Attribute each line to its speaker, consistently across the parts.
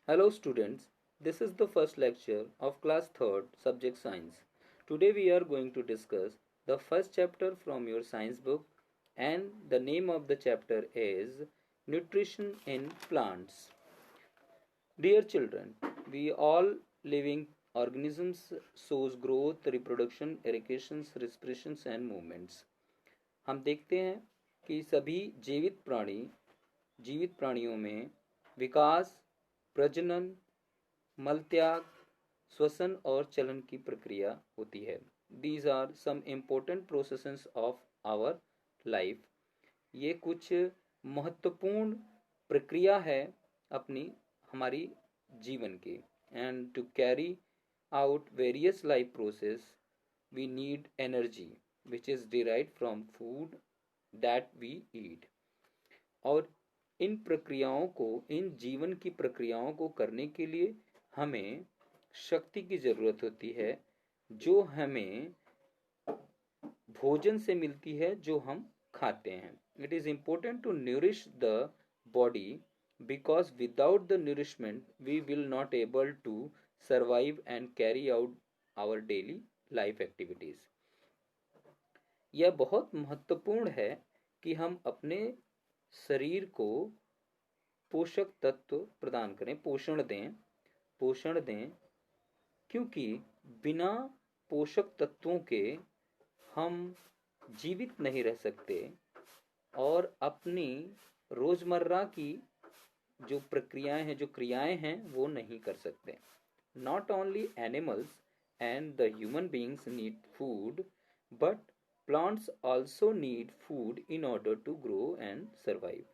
Speaker 1: Hello students, this is the first lecture of class 3rd subject science. Today we are going to discuss the first chapter from your science book and the name of the chapter is Nutrition in Plants. Dear children, we all living organisms shows growth, reproduction, irrigations, respirations and movements. हम देखते हैं कि सभी जीवित प्राणियों में विकास, प्रजनन, मलत्याग, श्वसन और चलन की प्रक्रिया होती है. These are some important processes of our life. ये कुछ महत्वपूर्ण प्रक्रिया है अपनी हमारी जीवन की. And to carry out various life process we need energy which is derived from food that we eat. और इन जीवन की प्रक्रियाओं को करने के लिए हमें शक्ति की जरूरत होती है जो हमें भोजन से मिलती है जो हम खाते हैं. It is important to nourish the body because without the nourishment we will not able to survive and carry out our daily life activities. यह बहुत महत्वपूर्ण है कि हम अपने शरीर को पोषक तत्व प्रदान करें, पोषण दें क्योंकि बिना पोषक तत्वों के हम जीवित नहीं रह सकते और अपनी रोजमर्रा की जो प्रक्रियाएं हैं, जो क्रियाएं हैं, वो नहीं कर सकते. Not only animals and the human beings need food but plants also need food in order to grow and survive.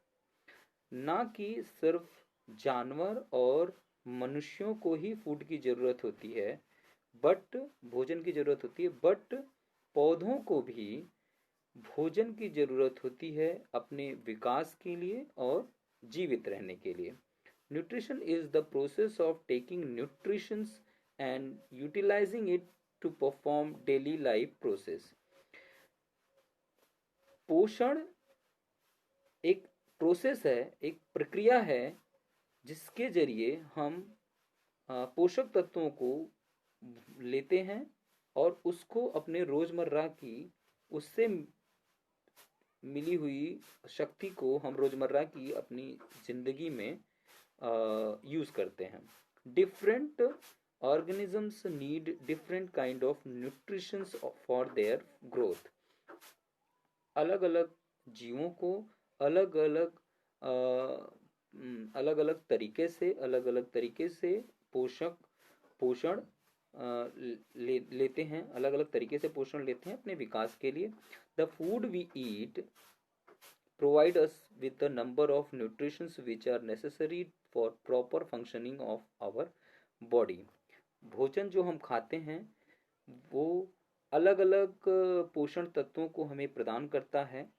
Speaker 1: ना कि सिर्फ जानवर और मनुष्यों को ही फूड की जरूरत होती है, बट भोजन की जरूरत होती है, बट पौधों को भी भोजन की जरूरत होती है अपने विकास के लिए और जीवित रहने के लिए. Nutrition is the process of taking nutritions and utilising it to perform daily life process. पोषण एक प्रोसेस है, एक प्रक्रिया है जिसके जरिए हम पोषक तत्वों को लेते हैं और उसको अपने रोजमर्रा की उससे मिली हुई शक्ति को हम रोजमर्रा की अपनी जिंदगी में यूज करते हैं. Different organisms need different kind of nutrition for their growth. अलग अलग जीवों को अलग अलग तरीके से पोषण लेते हैं, अलग अलग तरीके से पोषण लेते हैं अपने विकास के लिए. The food we eat provide us with the number of nutrients which are necessary for proper functioning of our body. भोजन जो हम खाते हैं वो अलग अलग पोषण तत्वों को हमें प्रदान करता है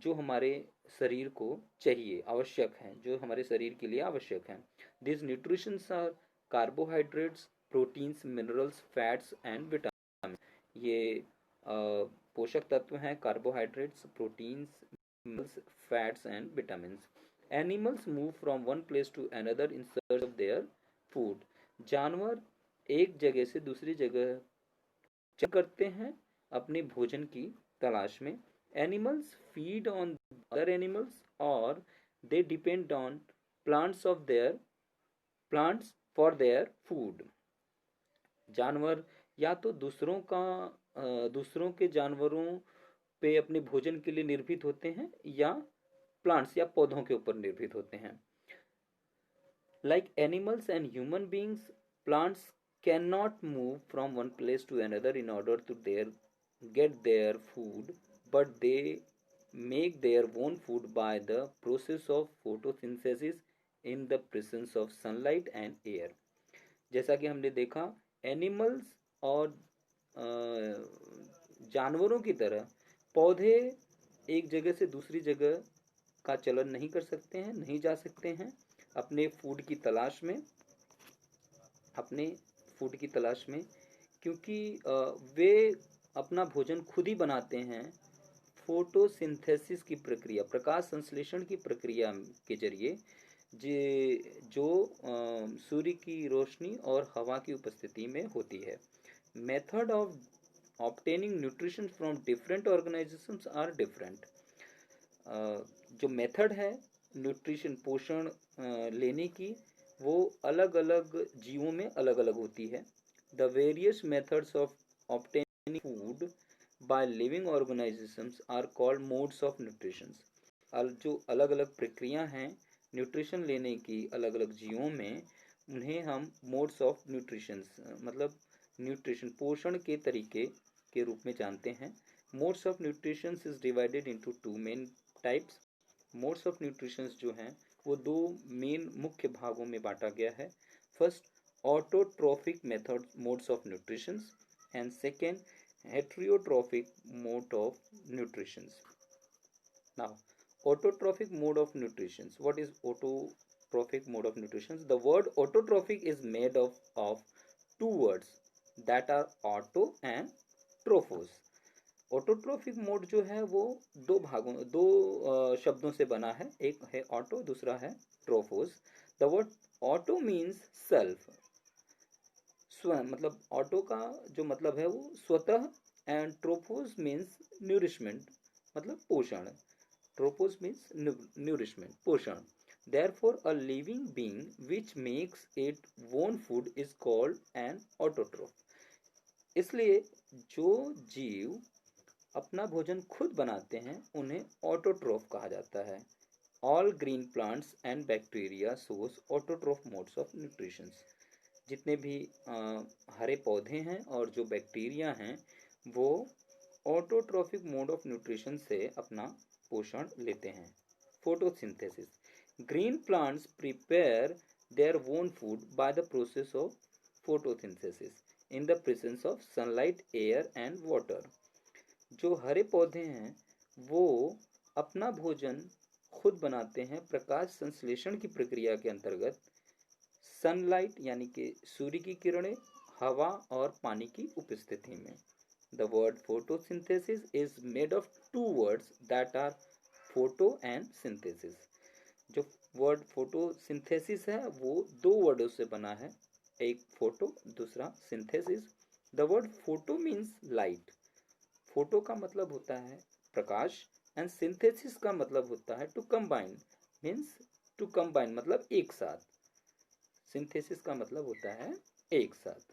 Speaker 1: जो हमारे शरीर को चाहिए, आवश्यक हैं, जो हमारे शरीर के लिए आवश्यक हैं. This nutritions are carbohydrates, proteins, minerals, fats and vitamin. ये पोषक तत्व हैं carbohydrates, proteins, minerals, fats and vitamin. Animals move from one place to another in search of their food. जानवर एक जगह से दूसरी जगह चल करते हैं अपने भोजन की तलाश में. Animals feed on other animals or they depend on plants for their food. जानवर या तो दूसरों के जानवरों पे अपने भोजन के लिए निर्भीत होते हैं या प्लांट्स या पौधों के ऊपर निर्भीत होते हैं. Like animals and human beings, plants cannot move from one place to another in order to get their food, but they make their own food by the process of photosynthesis in the presence of sunlight and air. जैसा कि हमने देखा, animals और जानवरों की तरह पौधे एक जगह से दूसरी जगह का चलन नहीं कर सकते हैं, नहीं जा सकते हैं अपने फूड की तलाश में क्योंकि वे अपना भोजन खुद ही बनाते हैं फोटोसिंथेसिस की प्रक्रिया, प्रकाश संश्लेषण की प्रक्रिया के जरिए जो सूर्य की रोशनी और हवा की उपस्थिति में होती है। Method of obtaining nutrition from different organisations are different. जो मेथड है न्यूट्रिशन पोषण लेने की, वो अलग अलग जीवों में अलग अलग होती है। The various methods of obtaining food by living organisations are called modes of nutrition. जो अलग अलग प्रक्रिया हैं न्यूट्रिशन लेने की अलग अलग जीवों में, उन्हें हम मोड्स ऑफ न्यूट्रिशन मतलब न्यूट्रिशन पोषण के तरीके के रूप में जानते हैं। Modes of nutrition is divided into two main types. Modes of nutrition जो हैं वो दो मेन मुख्य भागों में बांटा गया है। First, autotrophic method modes of nutrition, and second, heterotrophic mode of nutrition. Now, autotrophic mode of nutrition. What is autotrophic mode of nutrition? The word autotrophic is made of two words that are auto and trophos. Autotrophic mode जो है वो दो शब्दों से बना है, एक है ऑटो, दूसरा है ट्रोफोस। The word auto means self, स्वयं, मतलब ऑटो का जो मतलब है वो स्वतः, एंड ट्रोफोस मीन्स न्यूरिशमेंट, मतलब पोषण। Tropos means nourishment, पोषण. Therefore, a living being which makes its own food is called an autotroph. इसलिए जो जीव अपना भोजन खुद बनाते हैं उन्हें ऑटोट्रोफ कहा जाता है। All green plants and bacteria shows autotroph modes of nutrition. जितने भी हरे पौधे हैं और जो बैक्टीरिया हैं वो ऑटोट्रोफिक मोड ऑफ न्यूट्रिशन से अपना पोषण लेते हैं। Photosynthesis, green plants prepare their own food by the process of photosynthesis in the presence of sunlight, air and water. जो हरे पौधे हैं वो अपना भोजन खुद बनाते हैं प्रकाश संश्लेषण की प्रक्रिया के अंतर्गत, सनलाइट यानी कि सूर्य की किरणें, हवा और पानी की उपस्थिति में। The word photosynthesis is made of two words that are photo and synthesis. जो वर्ड फोटोसिंथेसिस है वो दो वर्डों से बना है, एक फोटो, दूसरा synthesis. The word photo means light, photo का मतलब होता है प्रकाश, एंड सिंथेसिस का मतलब होता है to combine, means to combine मतलब एक साथ। सिंथेसिस का मतलब होता है एक साथ।